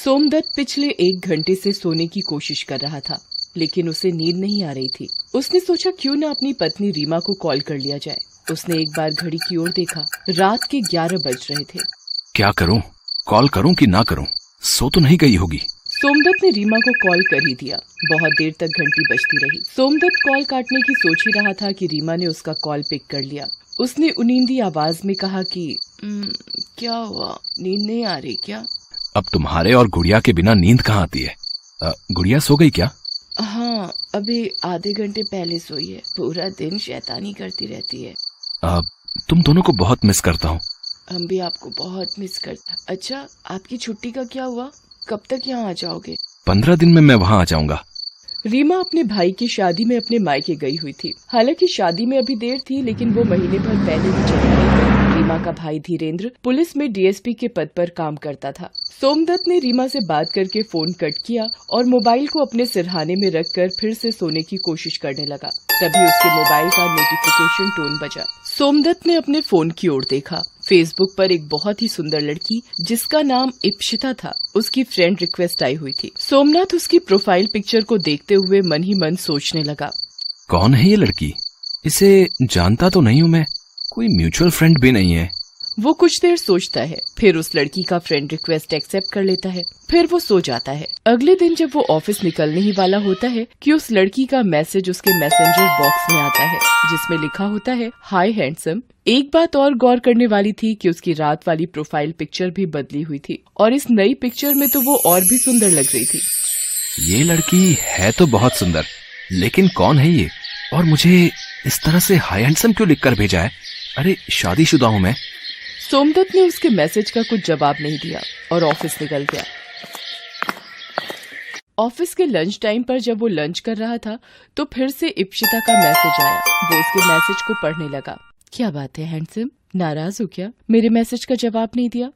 सोमदत्त पिछले 1 घंटे से सोने की कोशिश कर रहा था, लेकिन उसे नींद नहीं आ रही थी। उसने सोचा क्यों न अपनी पत्नी रीमा को कॉल कर लिया जाए। उसने एक बार घड़ी की ओर देखा। रात के 11 बज रहे थे। क्या करूं? कॉल करूं कि ना करूं? सो तो नहीं गई होगी। सोमदत्त ने रीमा को कॉल कर ही दिया। बहुत देर तक घंटी बजती रही। सोमदत्त कॉल काटने की सोच ही रहा था कि रीमा ने उसका कॉल पिक कर लिया। उसने उनींदी आवाज में कहा कि क्या हुआ, नींद नहीं आ रही क्या? अब तुम्हारे और गुड़िया के बिना नींद कहाँ आती है? गुड़िया सो गई क्या? हाँ, अभी आधे घंटे पहले सोई है। पूरा दिन शैतानी करती रहती है। तुम दोनों को बहुत मिस करता हूँ। हम भी आपको बहुत मिस करते। अच्छा, आपकी छुट्टी का क्या हुआ? कब तक यहाँ आ जाओगे? 15 दिन में मैं वहाँ आ जाऊंगा। रीमा अपने भाई की शादी में अपने मायके गई हुई थी। हालांकि शादी में अभी देर थी, लेकिन वो महीने भर पहले ही चली गई। रीमा का भाई धीरेन्द्र पुलिस में डीएसपी के पद पर काम करता था। सोमदत्त ने रीमा से बात करके फोन कट किया और मोबाइल को अपने सिरहाने में रखकर फिर से सोने की कोशिश करने लगा। तभी उसके मोबाइल का नोटिफिकेशन टोन बजा। सोमदत्त ने अपने फोन की ओर देखा। फेसबुक पर एक बहुत ही सुंदर लड़की जिसका नाम इप्शिता था, उसकी फ्रेंड रिक्वेस्ट आई हुई थी। सोमनाथ उसकी प्रोफाइल पिक्चर को देखते हुए मन ही मन सोचने लगा, कौन है ये लड़की? इसे जानता तो नहीं हूँ मैं, कोई म्यूचुअल फ्रेंड भी नहीं है। वो कुछ देर सोचता है, फिर उस लड़की का फ्रेंड रिक्वेस्ट एक्सेप्ट कर लेता है, फिर वो सो जाता है। अगले दिन जब वो ऑफिस निकलने ही वाला होता है कि उस लड़की का मैसेज उसके मैसेंजर बॉक्स में आता है, जिसमें लिखा होता है, हाय हैंडसम। एक बात और गौर करने वाली थी कि उसकी रात वाली प्रोफाइल पिक्चर भी बदली हुई थी और इस नई पिक्चर में तो वो और भी सुंदर लग रही थी। ये लड़की है तो बहुत सुंदर, लेकिन कौन है ये? और मुझे इस तरह से हाय हैंडसम क्यों लिखकर भेजा है? अरे शादीशुदा हूँ मैं। सोमदत्त ने उसके मैसेज का कुछ जवाब नहीं दिया और ऑफिस निकल गया। ऑफिस के लंच टाइम पर जब वो लंच कर रहा था तो फिर से इप्शिता का मैसेज आया। वो उसके मैसेज को पढ़ने लगा। क्या बात है हैंडसम, नाराज हो क्या? मेरे मैसेज का जवाब नहीं दिया?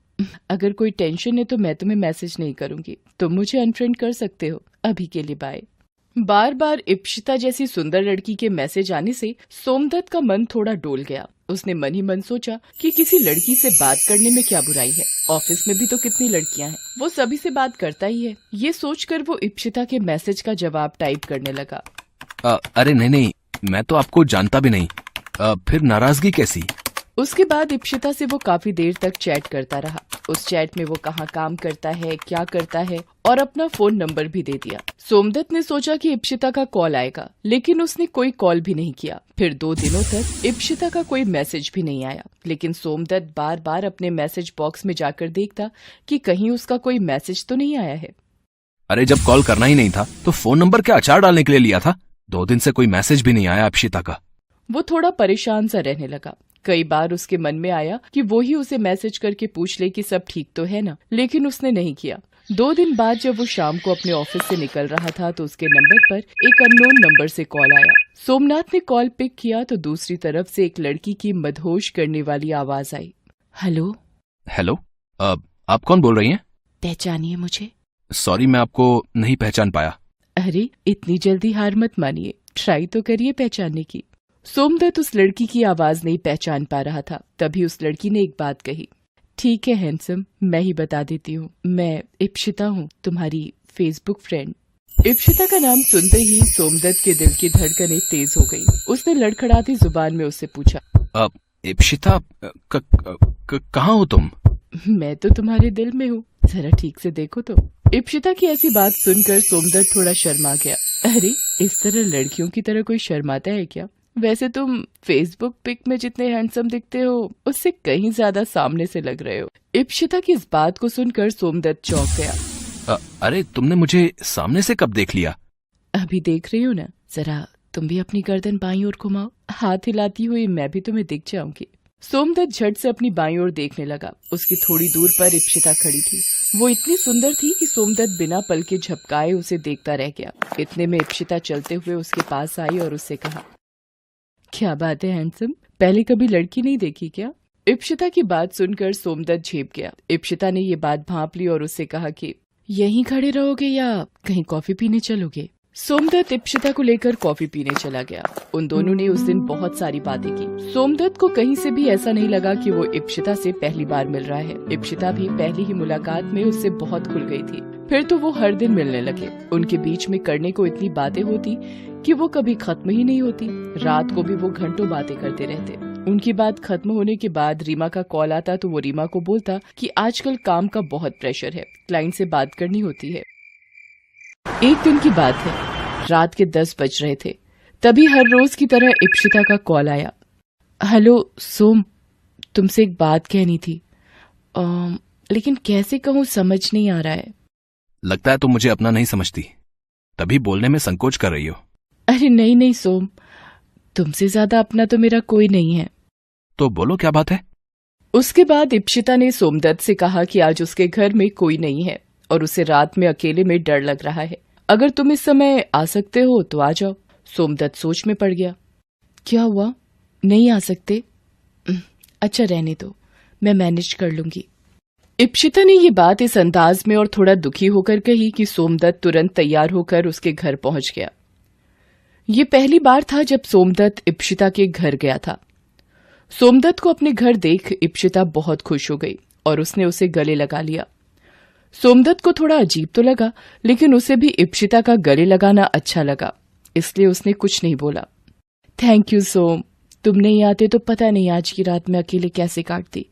अगर कोई टेंशन है तो मैं तुम्हें मैसेज नहीं करूंगी, तुम मुझे अनफ्रेंड कर सकते हो। अभी के लिए बाय। बार बार इप्शिता जैसी सुंदर लड़की के मैसेज आने से सोमदत्त का मन थोड़ा डोल गया। उसने मन ही मन सोचा कि किसी लड़की से बात करने में क्या बुराई है। ऑफिस में भी तो कितनी लड़कियां हैं, वो सभी से बात करता ही है। ये सोचकर वो इप्शिता के मैसेज का जवाब टाइप करने लगा। अरे नहीं, मैं तो आपको जानता भी नहीं। फिर नाराजगी कैसी? उसके बाद इप्शिता से वो काफी देर तक चैट करता रहा। उस चैट में वो कहाँ काम करता है, क्या करता है और अपना फोन नंबर भी दे दिया। सोमदत्त ने सोचा कि इप्शिता का कॉल आएगा, लेकिन उसने कोई कॉल भी नहीं किया। फिर 2 दिनों तक इप्शिता का कोई मैसेज भी नहीं आया, लेकिन सोमदत्त बार बार अपने मैसेज बॉक्स में जाकर देखता कि कहीं उसका कोई मैसेज तो नहीं आया है। अरे जब कॉल करना ही नहीं था तो फोन नंबर क्या अचार डालने के लिए लिया था? 2 दिन से कोई मैसेज भी नहीं आया इप्शिता का। वो थोड़ा परेशान सा रहने लगा। कई बार उसके मन में आया कि वो ही उसे मैसेज करके पूछ ले कि सब ठीक तो है ना, लेकिन उसने नहीं किया। 2 दिन बाद जब वो शाम को अपने ऑफिस से निकल रहा था तो उसके नंबर पर एक अननोन नंबर से कॉल आया। सोमनाथ ने कॉल पिक किया तो दूसरी तरफ से एक लड़की की मदहोश करने वाली आवाज आई। हेलो। हेलो, आप कौन बोल रही हैं? पहचानिए मुझे। सॉरी, मैं आपको नहीं पहचान पाया। अरे इतनी जल्दी हार मत मानिए, ट्राई तो करिए पहचानने की। सोमदत्त उस लड़की की आवाज नहीं पहचान पा रहा था। तभी उस लड़की ने एक बात कही। ठीक है हैंडसम, मैं ही बता देती हूँ, मैं इप्शिता हूँ, तुम्हारी फेसबुक फ्रेंड। इप्शिता का नाम सुनते ही सोमदत्त के दिल की धड़कनें तेज हो गई। उसने लड़खड़ाती जुबान में उससे पूछा, इप्शिता, कहाँ हो तुम? मैं तो तुम्हारे दिल में हूँ, जरा ठीक से देखो तो। इप्शिता की ऐसी बात सुनकर सोमदत्त थोड़ा शर्मा गया। अरे इस तरह लड़कियों की तरह कोई शर्माता है क्या? वैसे तुम फेसबुक पिक में जितने हैंडसम दिखते हो उससे कहीं ज्यादा सामने से लग रहे हो। इप्शिता की इस बात को सुनकर सोमदत्त चौंक गया। अरे तुमने मुझे सामने से कब देख लिया? अभी देख रही हो ना, जरा तुम भी अपनी गर्दन बाईं ओर घुमाओ, हाथ हिलाती हुई मैं भी तुम्हें दिख जाऊंगी। सोमदत्त झट से अपनी बाईं ओर देखने लगा। उसकी थोड़ी दूर पर इप्शिता खड़ी थी। वो इतनी सुंदर थी कि सोमदत्त बिना पल के झपकाए उसे देखता रह गया। इतने में इप्शिता चलते हुए उसके पास आई और उससे कहा, क्या बात है हैंडसम, पहले कभी लड़की नहीं देखी क्या? इप्शिता की बात सुनकर सोमदत्त झेप गया। इप्शिता ने ये बात भांप ली और उससे कहा कि यहीं खड़े रहोगे या कहीं कॉफी पीने चलोगे? सोमदत्त इप्शिता को लेकर कॉफी पीने चला गया। उन दोनों ने उस दिन बहुत सारी बातें की। सोमदत्त को कहीं से भी ऐसा नहीं लगा कि वो इप्शिता से पहली बार मिल रहा है। इप्शिता भी पहली ही मुलाकात में उससे बहुत खुल गई थी। फिर तो वो हर दिन मिलने लगे। उनके बीच में करने को इतनी बातें होती कि वो कभी खत्म ही नहीं होती। रात को भी वो घंटों बातें करते रहते। उनकी बात खत्म होने के बाद रीमा का कॉल आता तो वो रीमा को बोलता कि आजकल काम का बहुत प्रेशर है, क्लाइंट से बात करनी होती है। एक दिन की बात है, रात के 10 बज रहे थे। तभी हर रोज की तरह इप्शिता का कॉल आया। हेलो सोम, तुमसे एक बात कहनी थी, लेकिन कैसे कहूँ समझ नहीं आ रहा है। लगता है तुम मुझे अपना नहीं समझती, तभी बोलने में संकोच कर रही हो। अरे नहीं नहीं सोम, तुमसे ज्यादा अपना तो मेरा कोई नहीं है। तो बोलो क्या बात है। उसके बाद इप्शिता ने सोमदत्त से कहा कि आज उसके घर में कोई नहीं है और उसे रात में अकेले में डर लग रहा है। अगर तुम इस समय आ सकते हो तो आ जाओ। सोमदत्त सोच में पड़ गया। क्या हुआ, नहीं आ सकते? अच्छा रहने दो, मैं मैनेज कर लूंगी। इप्शिता ने ये बात इस अंदाज में और थोड़ा दुखी होकर कही कि सोमदत्त तुरंत तैयार होकर उसके घर पहुंच गया। ये पहली बार था जब सोमदत्त इप्शिता के घर गया था। सोमदत्त को अपने घर देख इप्शिता बहुत खुश हो गई और उसने उसे गले लगा लिया। सोमदत्त को थोड़ा अजीब तो लगा, लेकिन उसे भी इप्शिता का गले लगाना अच्छा लगा, इसलिए उसने कुछ नहीं बोला। थैंक यू सोम, तुम नहीं आते तो पता नहीं आज की रात में अकेले कैसे काटती।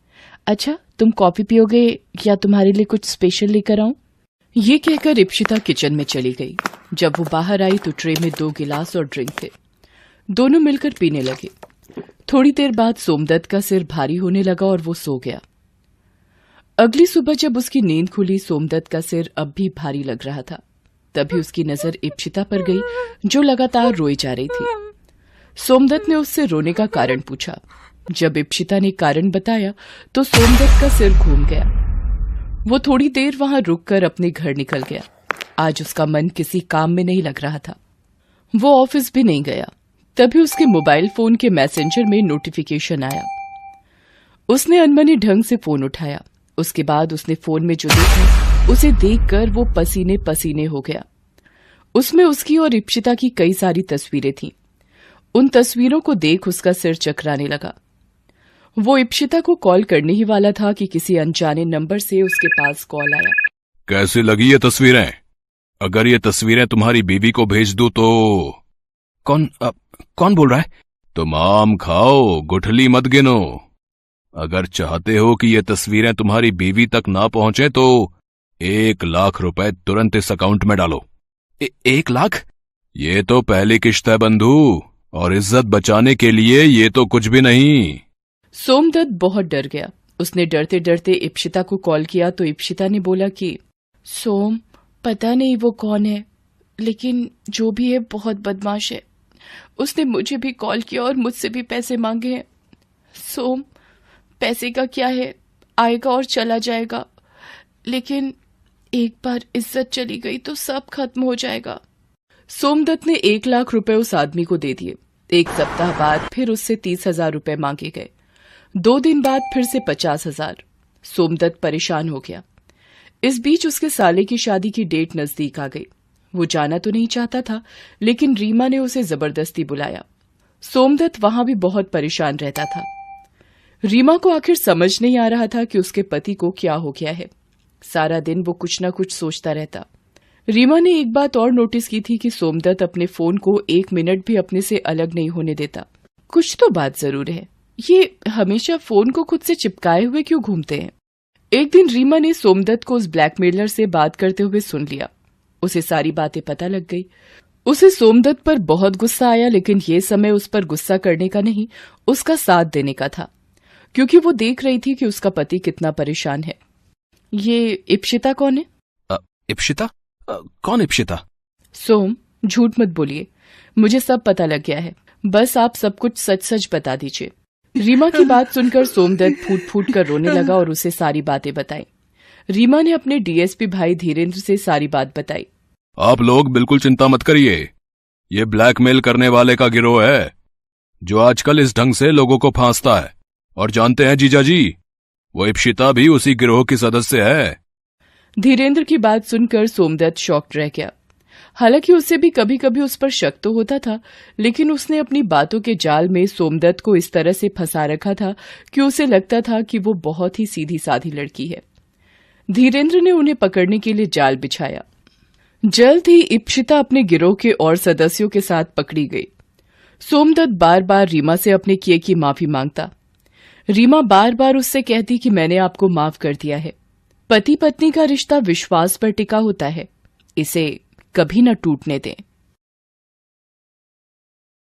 अच्छा, तुम कॉफी पियोगे या तुम्हारे लिए कुछ स्पेशल लेकर आऊं? ये कहकर इप्शिता किचन में चली गई। जब वो बाहर आई तो ट्रे में 2 गिलास और ड्रिंक थे। दोनों मिलकर पीने लगे। थोड़ी देर बाद सोमदत्त का सिर भारी होने लगा और वो सो गया। अगली सुबह जब उसकी नींद खुली, सोमदत्त का सिर अब भी भारी लग रहा था। तभी उसकी नजर इप्शिता पर गई, जो लगातार रोई जा रही थी। सोमदत्त ने उससे रोने का कारण पूछा। जब इप्शिता ने कारण बताया तो सोमदत्त का सिर घूम गया। वो थोड़ी देर वहां रुककर अपने घर निकल गया। आज उसका मन किसी काम में नहीं लग रहा था। वो ऑफिस भी नहीं गया। तभी उसके मोबाइल फोन के मैसेंजर में नोटिफिकेशन आया। उसने अनमने ढंग से फोन उठाया। उसके बाद उसने फोन में जो देखा उसे देखकर वो पसीने पसीने हो गया। उसमें उसकी और इप्शिता की कई सारी तस्वीरें थीं। उन तस्वीरों को देख उसका सिर चकराने लगा। वो इप्शिता को कॉल करने ही वाला था कि किसी अनजाने नंबर से उसके पास कॉल आया। कैसी लगी ये तस्वीरें? अगर ये तस्वीरें तुम्हारी बीवी को भेज दूं तो? कौन बोल रहा है? तुम आम खाओ, गुठली मत गिनो। अगर चाहते हो कि ये तस्वीरें तुम्हारी बीवी तक ना पहुंचे तो 1 लाख रुपए तुरंत इस अकाउंट में डालो। 1 लाख? ये तो पहली किश्त है बंधु, और इज्जत बचाने के लिए ये तो कुछ भी नहीं। सोमदत्त बहुत डर गया। उसने डरते डरते इप्शिता को कॉल किया तो इप्शिता ने बोला कि सोम, पता नहीं वो कौन है, लेकिन जो भी है बहुत बदमाश है। उसने मुझे भी कॉल किया और मुझसे भी पैसे मांगे हैं। सोम, पैसे का क्या है, आएगा और चला जाएगा, लेकिन एक बार इज्जत चली गई तो सब खत्म हो जाएगा। सोमदत्त ने 1 लाख रुपए उस आदमी को दे दिए। 1 सप्ताह बाद फिर उससे 30,000 रुपए मांगे गए। 2 दिन बाद फिर से 50,000। सोमदत्त परेशान हो गया। इस बीच उसके साले की शादी की डेट नजदीक आ गई। वो जाना तो नहीं चाहता था, लेकिन रीमा ने उसे जबरदस्ती बुलाया। सोमदत्त वहां भी बहुत परेशान रहता था। रीमा को आखिर समझ नहीं आ रहा था कि उसके पति को क्या हो गया है। सारा दिन वो कुछ न कुछ सोचता रहता। रीमा ने एक बात और नोटिस की थी कि सोमदत्त अपने फोन को 1 मिनट भी अपने से अलग नहीं होने देता। कुछ तो बात जरूर है, ये हमेशा फोन को खुद से चिपकाए हुए क्यों घूमते हैं। एक दिन रीमा ने सोमदत्त को उस ब्लैकमेलर से बात करते हुए सुन लिया। उसे सारी बातें पता लग गई। उसे सोमदत्त पर बहुत गुस्सा आया, लेकिन ये समय उस पर गुस्सा करने का नहीं, उसका साथ देने का था, क्योंकि वो देख रही थी कि उसका पति कितना परेशान है। ये इप्शिता कौन है? इप्शिता? कौन इप्शिता? सोम, झूठ मत बोलिए, मुझे सब पता लग गया है। बस आप सब कुछ सच सच बता दीजिए। रीमा की बात सुनकर सोमदत्त फूट फूट कर रोने लगा और उसे सारी बातें बताई। रीमा ने अपने डीएसपी भाई धीरेन्द्र से सारी बात बताई। आप लोग बिल्कुल चिंता मत करिए, ये ब्लैकमेल करने वाले का गिरोह है जो आजकल इस ढंग से लोगों को फांसता है। और जानते हैं जीजाजी, वो इप्शिता भी उसी गिरोह की सदस्य है। धीरेन्द्र की बात सुनकर सोमदत्त शॉक्ड रह गया। हालांकि उसे भी कभी कभी उस पर शक तो होता था, लेकिन उसने अपनी बातों के जाल में सोमदत्त को इस तरह से फंसा रखा था कि उसे लगता था कि वो बहुत ही सीधी साधी लड़की है। धीरेन्द्र ने उन्हें पकड़ने के लिए जाल बिछाया। जल्द ही इप्सिता अपने गिरोह के और सदस्यों के साथ पकड़ी गई। सोमदत्त बार बार रीमा से अपने किए की माफी मांगता। रीमा बार बार उससे कहती कि मैंने आपको माफ कर दिया है। पति पत्नी का रिश्ता विश्वास पर टिका होता है, इसे कभी न टूटने दें।